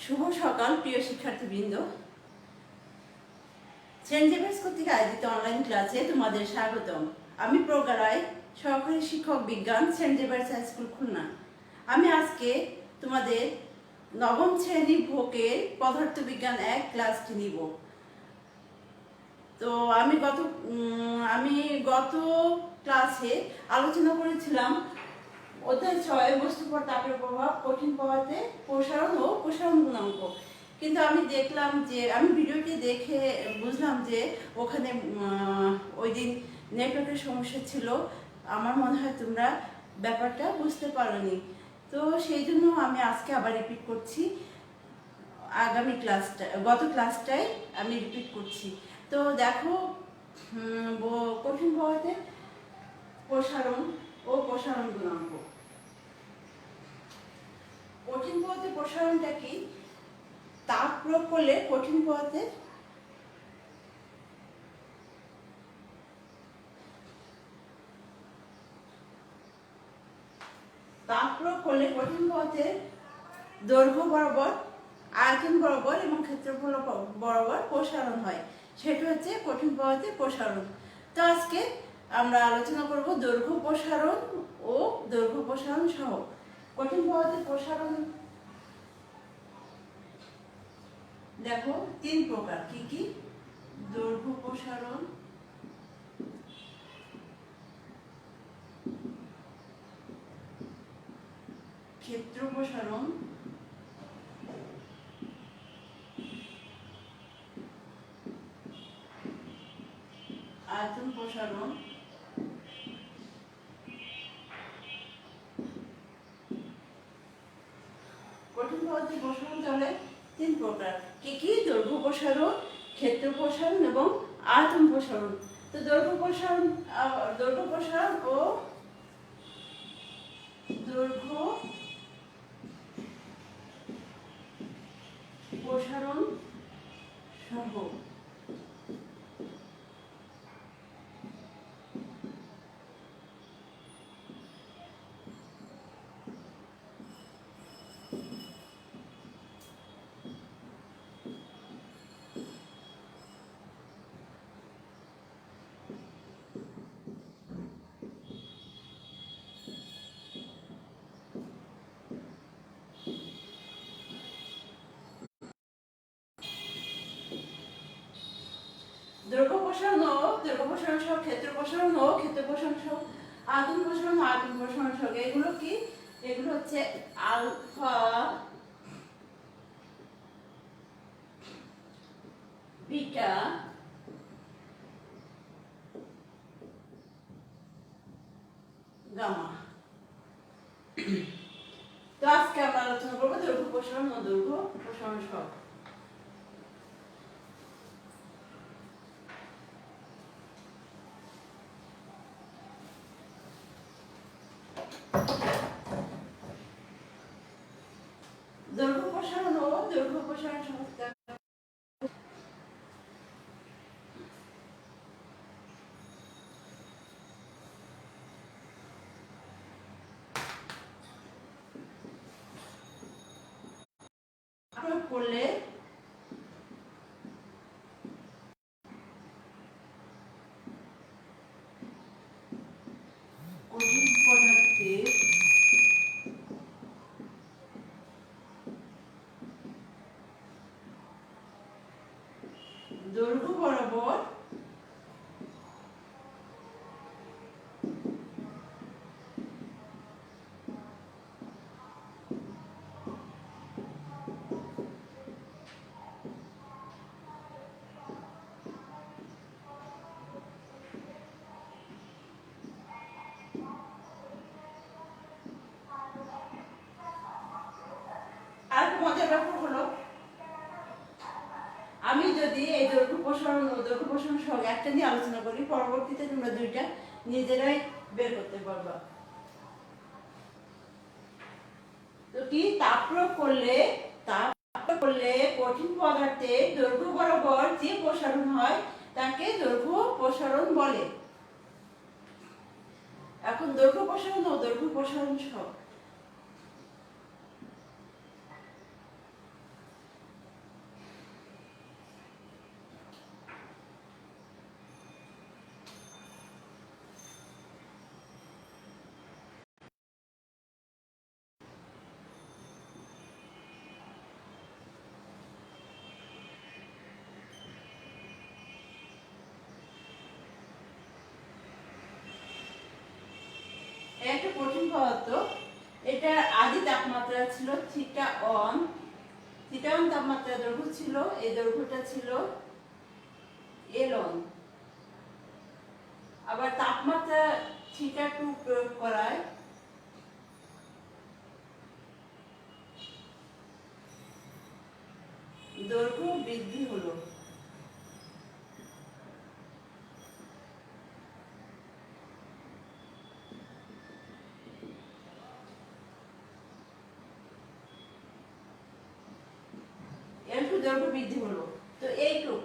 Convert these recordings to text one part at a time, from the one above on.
শুভ সকাল প্রিয় শিক্ষার্থীবৃন্দ। সেন্ট জেভিয়ার্স কর্তৃক আয়োজিত অনলাইন ক্লাসে তোমাদের স্বাগতম। আমি প্রজ্ঞা রায়, সহকারী শিক্ষক বিজ্ঞান, Saint Xavier's High School, Khulna. আমি আজকে তোমাদের নবম শ্রেণী ভোগের পদার্থবিজ্ঞান 1 ক্লাসটি নিব। তো আমি গত ক্লাসে আলোচনা করেছিলাম অধ্যায় 6 বস্তুর তাপের প্রভাব, কঠিন পদার্থে প্রসারণ ও প্রসারণ গুণাঙ্ক। কিন্তু আমি দেখলাম যে আমি ভিডিওটি দেখে বুঝলাম যে ওখানে ওই দিন নেটওয়ার্কের সমস্যা ছিল। আমার মনে হয় তোমরা ব্যাপারটা বুঝতে পারোনি। তো সেই জন্য আমি আজকে আবার রিপিট করছি, গত ক্লাসটাই আমি রিপিট করছি। তো দেখো, কঠিন পদার্থের প্রসারণ ও প্রসারণ গুণাঙ্ক। কঠিন পদার্থের প্রসারণটা কি? তাপ প্রয়োগ করলে কঠিন পদার্থের দৈর্ঘ্য বরাবর, আয়তন বরাবর এবং ক্ষেত্রফল বরাবর প্রসারণ হয়, সেটা হচ্ছে কঠিন পদার্থের প্রসারণ। তো আজকে আমরা আলোচনা করব দৈর্ঘ্য প্রসারণ ও দৈর্ঘ্য প্রসারণ সহ। কঠিন পদার্থের প্রসারণ দেখো 3 প্রকার। কি কি? দৈর্ঘ্য প্রসারণ, ক্ষেত্র প্রসারণ, আয়তন প্রসারণ। কঠিন পদার্থের প্রসারণ তাহলে 3 প্রকার। কি কি? দৈর্ঘ্য প্রসারণ, ক্ষেত্র প্রসারণ এবং আয়তন প্রসারণ। তো দৈর্ঘ্য প্রসারণ ও দৈর্ঘ্য প্রসারণ সহ। দৈর্ঘ্য প্রসারণ সহ, ক্ষেত্র প্রসারণ সহ, আয়তন প্রসারণ সহ। এগুলো কি? এগুলো হচ্ছে আলফা, বিটা, গামা। তো আজকে আমরা আলোচনা করবো দৈর্ঘ্য প্রসারণ ও দৈর্ঘ্য প্রসারণ সহ। দৈর্ঘ্য প্রসারণ ও দৈর্ঘ্য প্রসারণ সংস্থা প্রয়োগ করলে কঠিন পদার্থের দৈর্ঘ্য বরাবর আর মজার ব্যাপার হলো, আমি যদি এই দৈর্ঘ্য প্রসারণ ও দৈর্ঘ্য প্রসারণ সহ একটা নিয়ে আলোচনা করি, পরবর্তীতে তোমরা দুইটা নিজেরাই বের করতে পারবা। তো কি? তাপ প্রয়োগ করলে কঠিন পদার্থের দৈর্ঘ্য বরাবর যে প্রসারণ হয় তাকে দৈর্ঘ্য প্রসারণ বলে। এখন দৈর্ঘ্য প্রসারণ ও দৈর্ঘ্য প্রসারণ সহ। একটা কঠিন পদার্থ, এটা আদি তাপমাত্রা ছিল θ1, θ1 তাপমাত্রা দৈর্ঘ্য ছিল, এই দৈর্ঘ্যটা ছিল L1। আবার তাপমাত্রা θ2 প্রয়োগ করায় দৈর্ঘ্য বৃদ্ধি হলো। L2 দৈর্ঘ্য বৃদ্ধি হলো। তো এইটুক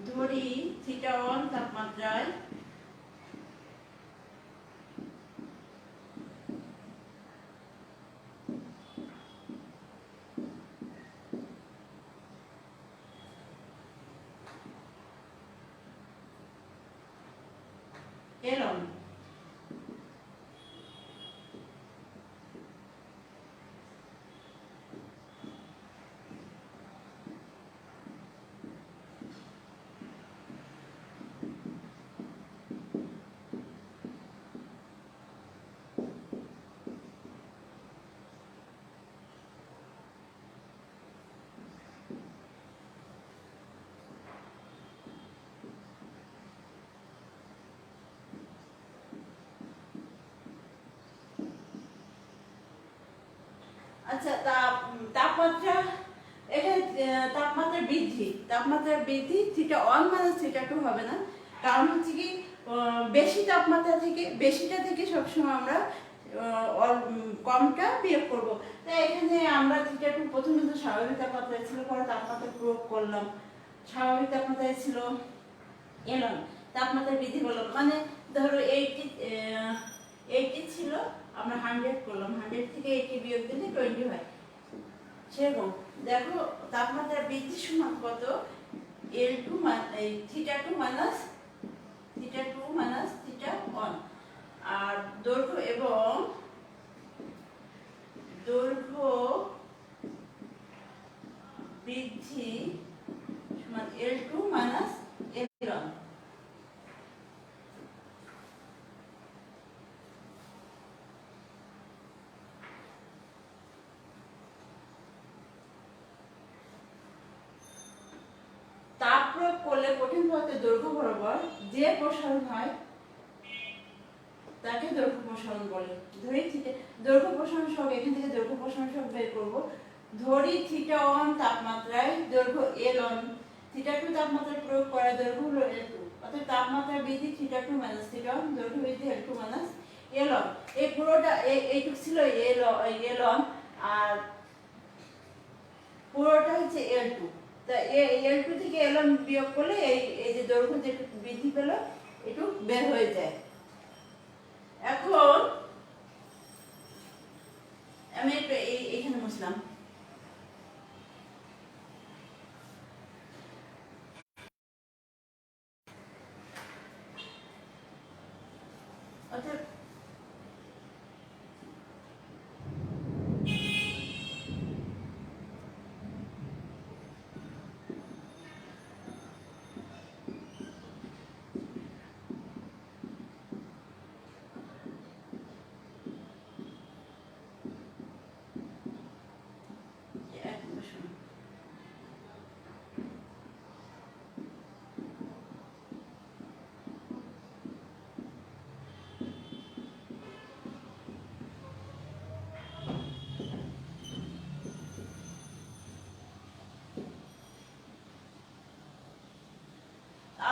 ধরি θ1 তাপমাত্রায় L1, আচ্ছা তাপমাত্রা এখানে তাপমাত্রা বৃদ্ধি θ1 - θ2 হবে না, কারণ হচ্ছে কি বেশিটা থেকে সবসময় আমরা কমটা বিয়োগ করব। তাই এখানে আমরা θ2 প্রথমে তো স্বাভাবিক তাপমাত্রায় ছিল, পরে তাপমাত্রা প্রয়োগ করলাম, স্বাভাবিক তাপমাত্রায় ছিল L1, তাপমাত্রা বৃদ্ধি করলাম, মানে ধরো 80 ছিল, আমরা 100 করলাম, 100 থেকে 80 বিয়োগ দিলে 20 হয়। সেরকম দেখো তাপমাত্রা বৃদ্ধি সমান কত, L2 θ2 - θ1, আর দৈর্ঘ্য বৃদ্ধি সমান L2 - L1। তাপ প্রয়োগ করলে কঠিন পদার্থের দৈর্ঘ্য বরাবর যে প্রসারণ হয় তাকে দৈর্ঘ্য প্রসারণ বলে। ধরি দৈর্ঘ্য প্রসারণ সহগ, এখান থেকে দৈর্ঘ্য প্রসারণ সহগ বের করব। ধরি θ1 তাপমাত্রায় দৈর্ঘ্য L1, θ2 তাপমাত্রায় প্রয়োগ করা দৈর্ঘ্য হলো L2, অর্থাৎ তাপমাত্রা বৃদ্ধি θ2 - θ1, দৈর্ঘ্য বৃদ্ধি L2 - L1। এই পুরোটা এইটুক ছিল L1, আর পুরোটা হচ্ছে L2। তা L2 থেকে L1 বিয়োগ করলে এই যে দৈর্ঘ্য যেটুকু বৃদ্ধি পেল একটু বের হয়ে যায়। এখন আমি একটু এইখানে মুছলাম। অর্থাৎ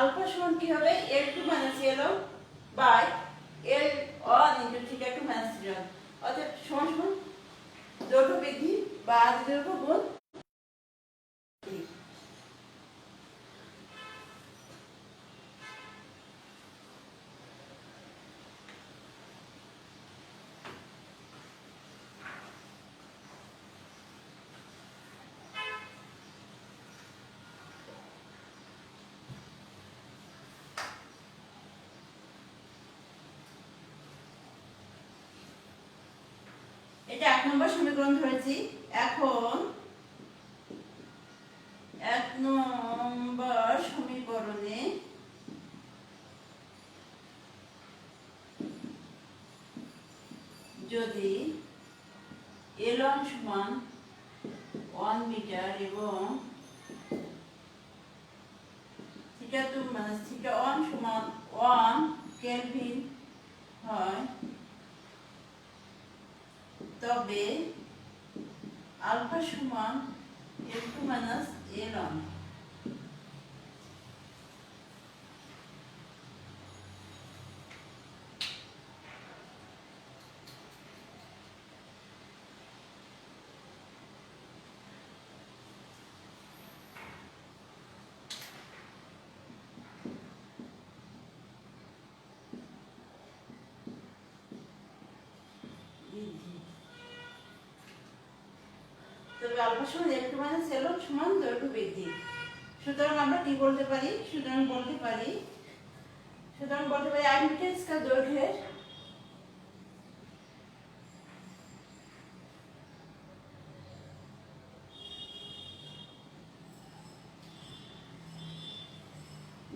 আলফা সমান কি হবে, L2 - L1 বাই L1 * θ2 - θ1, অর্থাৎ সমান দৈর্ঘ্য বৃদ্ধি বা আদি দৈর্ঘ্য গুণ এটা 1 নম্বর সমীকরণ ধরেছি। এখন 1 নম্বর সমীকরণে যদি L1 সমান 1 মিটার এবং θ2 - θ1 সমান 1 কেলভিন হয়, তবে আলফা সমান L2 - L1। তবে আলফা সমান L2 - L1 সমান দৈর্ঘ্য বৃদ্ধি। সুতরাং আমরা কি বলতে পারি? সুতরাং বলতে পারি 1 মিটার স্কয়ার দৈর্ঘ্যের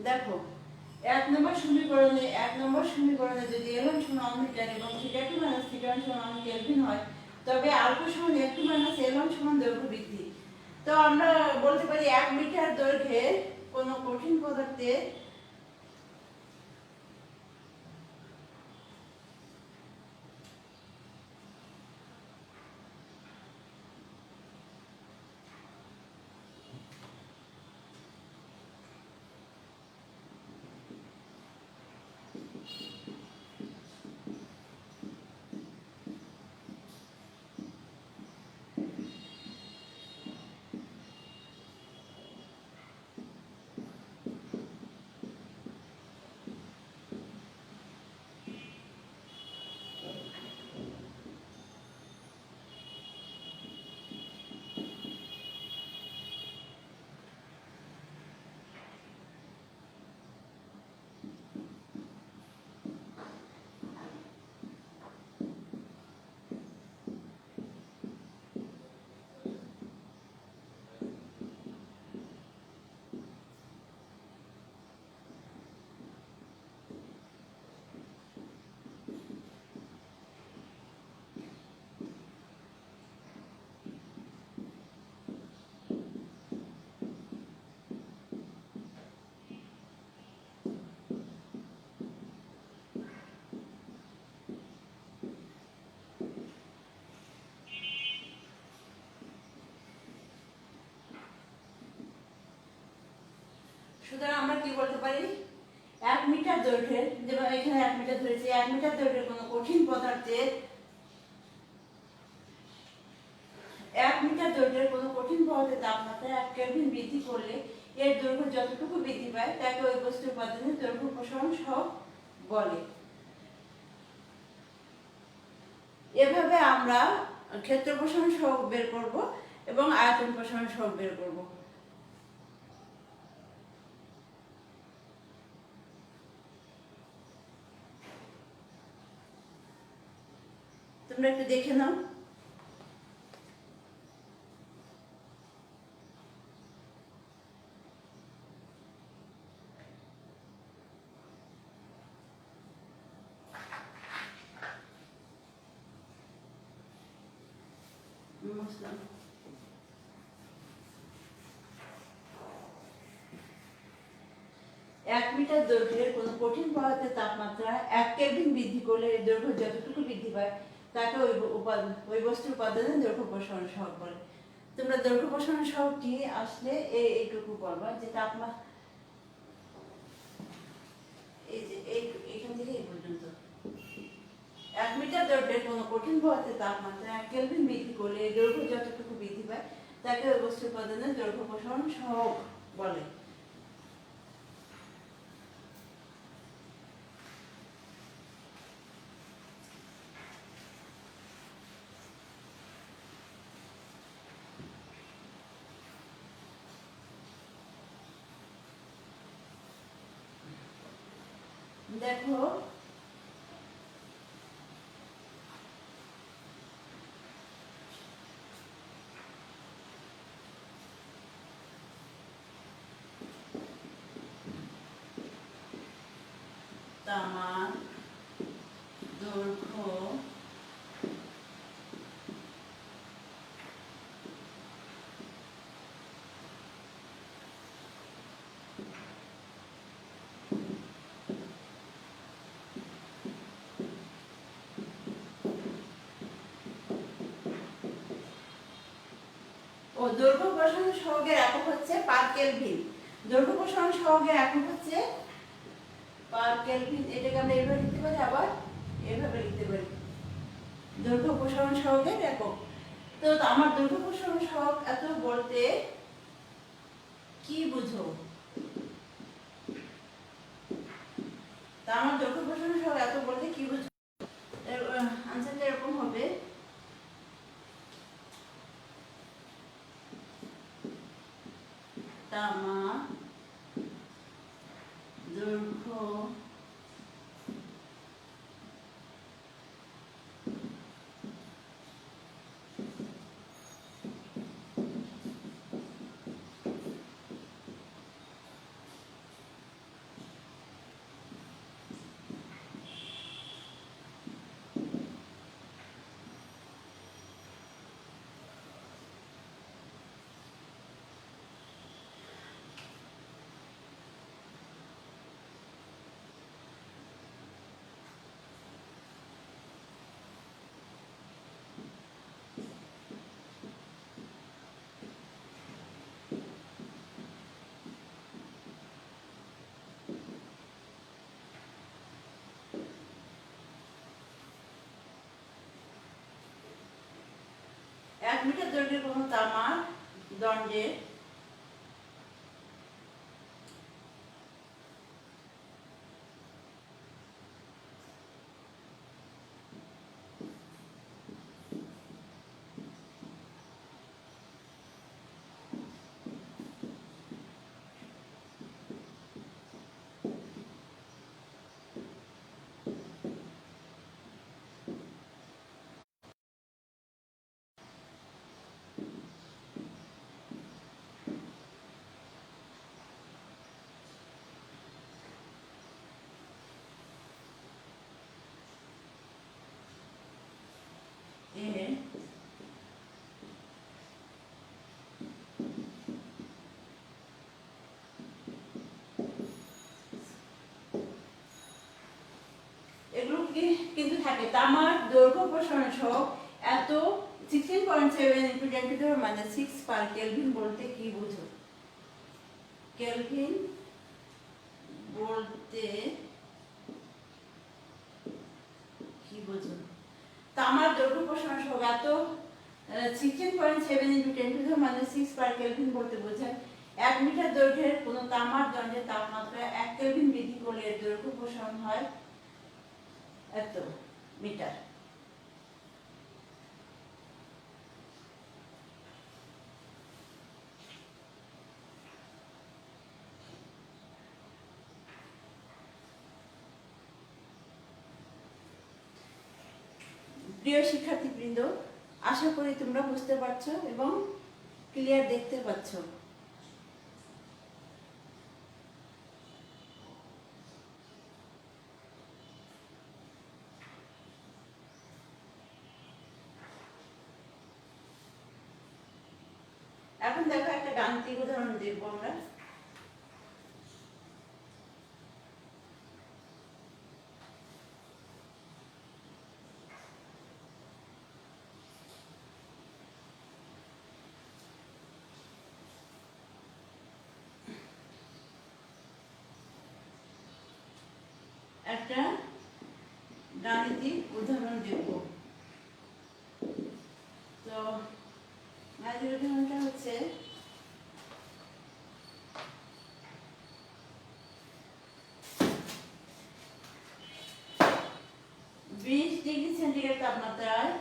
দেখো 1 নম্বর সমীকরণে যদি L1 সমান 1 মিটার এবং θ2 - θ1 সমান 1 কেলভিন হয়, তবে আলফা সমান L2 - L1 সমান দৈর্ঘ্য বৃদ্ধি। তো আমরা বলতে পারি 1 মিটার দৈর্ঘ্যের কোনো কঠিন পদার্থের সুতরাং আমরা কি বলতে পারি? 1 মিটার দৈর্ঘ্যের, যেমন এখানে 1 মিটার ধরেছি, 1 মিটার দৈর্ঘ্যের কোনো কঠিন পদার্থের 1 মিটার দৈর্ঘ্যের কোনো কঠিন পদার্থের তাপমাত্রা 1 কেলভিন বৃদ্ধি করলে এর দৈর্ঘ্য যতটুকু বৃদ্ধি পায় তাকে ওই বস্তুর উপাদানের দৈর্ঘ্য প্রসারণ সহগ বলে। এভাবে আমরা ক্ষেত্র প্রসারণ সহগ বের করব এবং আয়তন প্রসারণ সহগ বের করব। তোমরা একটু দেখে নাও। বুঝলাম। 1 মিটার দৈর্ঘ্যের কোনো কঠিন পদার্থের তাপমাত্রা 1 কেলভিন বৃদ্ধি করলে এর দৈর্ঘ্য যতটুকু বৃদ্ধি পায় তাকে ওই বস্তুর উপাদানের দৈর্ঘ্য প্রসারণ সহগ বলে। তোমরা দৈর্ঘ্য প্রসারণ সহগটি আসলে এইটুকু বলবা যে তাপমাত্রা এই যে এইখান থেকে এই পর্যন্ত 1 মিটার দৈর্ঘ্যের কোনো কঠিন পদার্থের তাপমাত্রা 1 কেলভিন বৃদ্ধি করলে এর দৈর্ঘ্য যতটুকু বৃদ্ধি পায় তাকে ওই বস্তুর উপাদানের দৈর্ঘ্য প্রসারণ সহগ বলে। দেখো তামার দৈর্ঘ্য ও দৈর্ঘ্য প্রসারণ সহগের একক হচ্ছে পার কেলভিন। দৈর্ঘ্য প্রসারণ সহগের একক হচ্ছে পার কেলভিন। এটাকে আমরা এইভাবে লিখতে পারি, আবার এইভাবে লিখতে পারি, দৈর্ঘ্য প্রসারণ সহগের একক। তো আমার দৈর্ঘ্য প্রসারণ সহগ এত বলতে কি বুঝো? তা আমার দৈর্ঘ্য প্রসারণ সহগ এত বলতে কি বুঝো? আনসারটা এরকম হবে, তামা দৈর্ঘ্য এক মিটার দৈর্ঘ্যের কোনো তামার দণ্ডের এগুলো কিন্তু থাকে। তামার দৈর্ঘ্য প্রসারণ সহগ এত 16.7 × 10⁻⁶ পার কেলভিন বলতে কি বুঝো? কেলভিন বলতে কি বুঝো? তামার দৈর্ঘ্য প্রসারণ সহগ এত 16.7 × 10⁻⁶ পার কেলভিন বলতে বোঝায় 1 মিটার দৈর্ঘ্যের কোনো তামার দণ্ডের তাপমাত্রা 1 কেলভিন বৃদ্ধি করলে এর দৈর্ঘ্য প্রসারণ হয় এত মিটার। প্রিয় শিক্ষার্থীবৃন্দ, আশা করি তোমরা বুঝতে পারছো এবং ক্লিয়ার দেখতে পাচ্ছ। এখন দেখো একটা গাণিতিক উদাহরণ দেখবো আমরা। একটা গাণিতিক উদাহরণ দেখব। তো গাণিতিক উদাহরণটা হচ্ছে 20 ডিগ্রি সেন্টিগ্রেড তাপমাত্রায়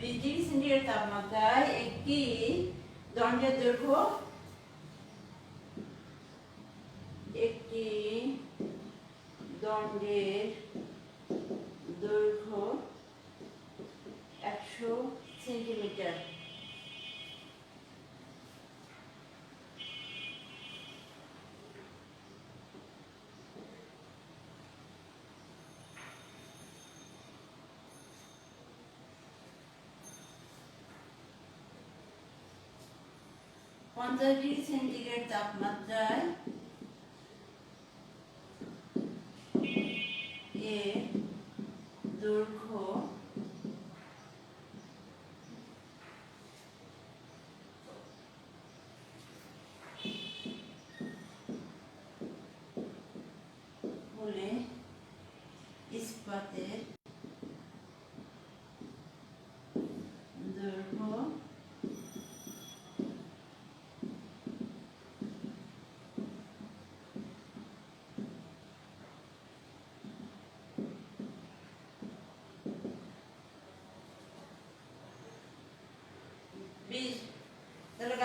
20 ডিগ্রি সেন্টিগ্রেড তাপমাত্রায় একটি দণ্ডের দৈর্ঘ্য 50°C তাপমাত্রায় এর দৈর্ঘ্য হলে ইস্পাতের দৈর্ঘ্য তাহলে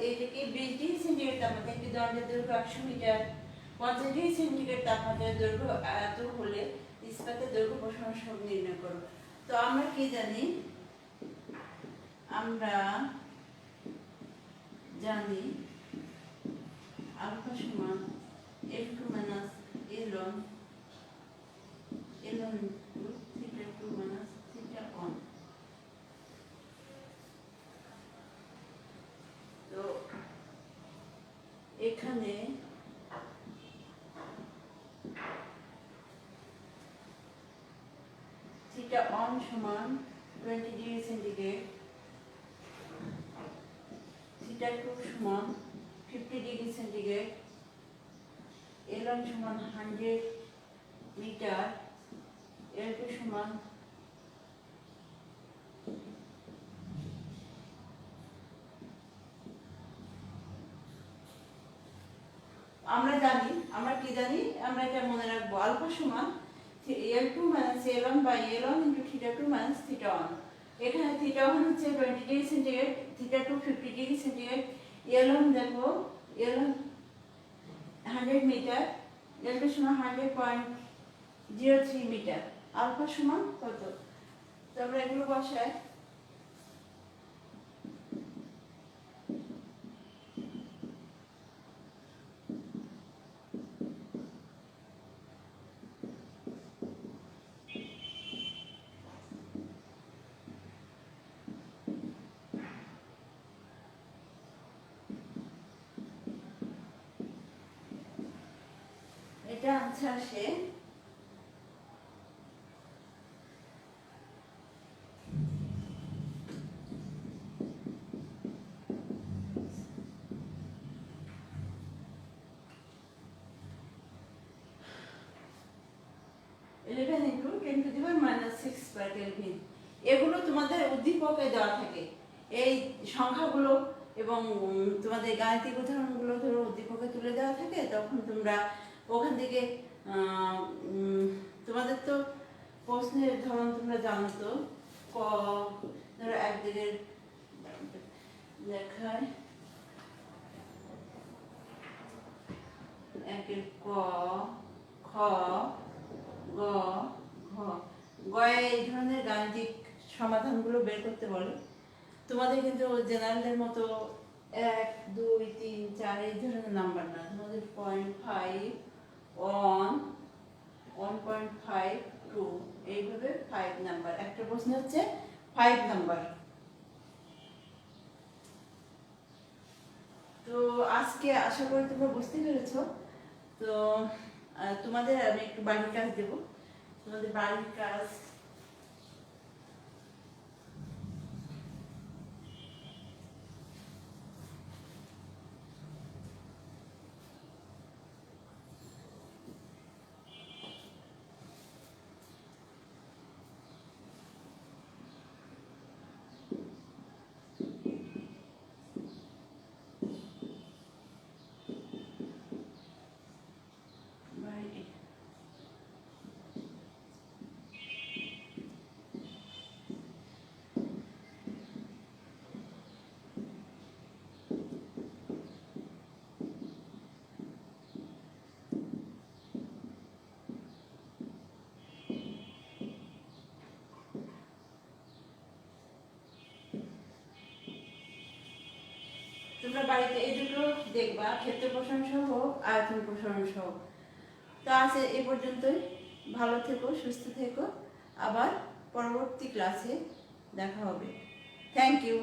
এটাকে 20°C তাপমাত্রা একটি দণ্ডের দৈর্ঘ্য 100 মিটার, 50°C তাপমাত্রার দৈর্ঘ্য এত হলে ইস্পাতের দৈর্ঘ্য প্রসারণ সহগ নির্ণয় করো। তো আমরা কি জানি, আমরা জানি আলফা সমান F2 মাইনাস L1 θ2 মাইনাস θ1। তো এখানে θ1 সমান 20°C, θ2 সমান 50°C, L1 সমান 100 মিটার, L2 সমান আমরা জানি, আমরা কি জানি, আমরা এটা মনে রাখবো আলফা সমান L2 minus L1 by L1 into θ2 minus θ1। এখানে θ1 হচ্ছে 20°C, θ2 50°C, L1 দেখো L1 100 মিটার, L2 সমান 100.03 মিটার, আলফা সমান কত? তো আমরা এগুলো বসাই। এটা আনসার আসে -6/Kelvin। এগুলো তোমাদের উদ্দীপকে দেওয়া থাকে, এই সংখ্যাগুলো এবং তোমাদের গাণিতিক উদাহরণগুলো ধরো উদ্দীপকে তুলে দেওয়া থাকে, তখন তোমরা ওখান থেকে তোমাদের তো প্রশ্নের ধরন তোমরা জানো, তো ক ধরো একদিকে দেখায় একের ক, খ, গ, ঘ, গয়ে এই ধরনের গাণিতিক সমাধানগুলো বের করতে বলে। তোমাদের কিন্তু জেনারেলের মতো 1, 2, 3, 4 এই ধরনের নাম্বার না, তোমাদের 0.5, 1, 1.5, 2 এইভাবে 5 নাম্বার। একটা প্রশ্ন হচ্ছে 5 নাম্বার। তো আজকে আশা করি তোমরা বুঝতে পেরেছো। তো তোমাদের আমি একটু বাড়ির কাজ দেবো, তোমাদের বাড়ির কাজ তোমরা বাড়িতে এই দুটো দেখবা, ক্ষেত্র প্রসারণ সহ আয়তন প্রসারণ সহ। তো আজ এই পর্যন্তই। ভালো থেকো, সুস্থ থেকো, আবার পরবর্তী ক্লাসে দেখা হবে। Thank you.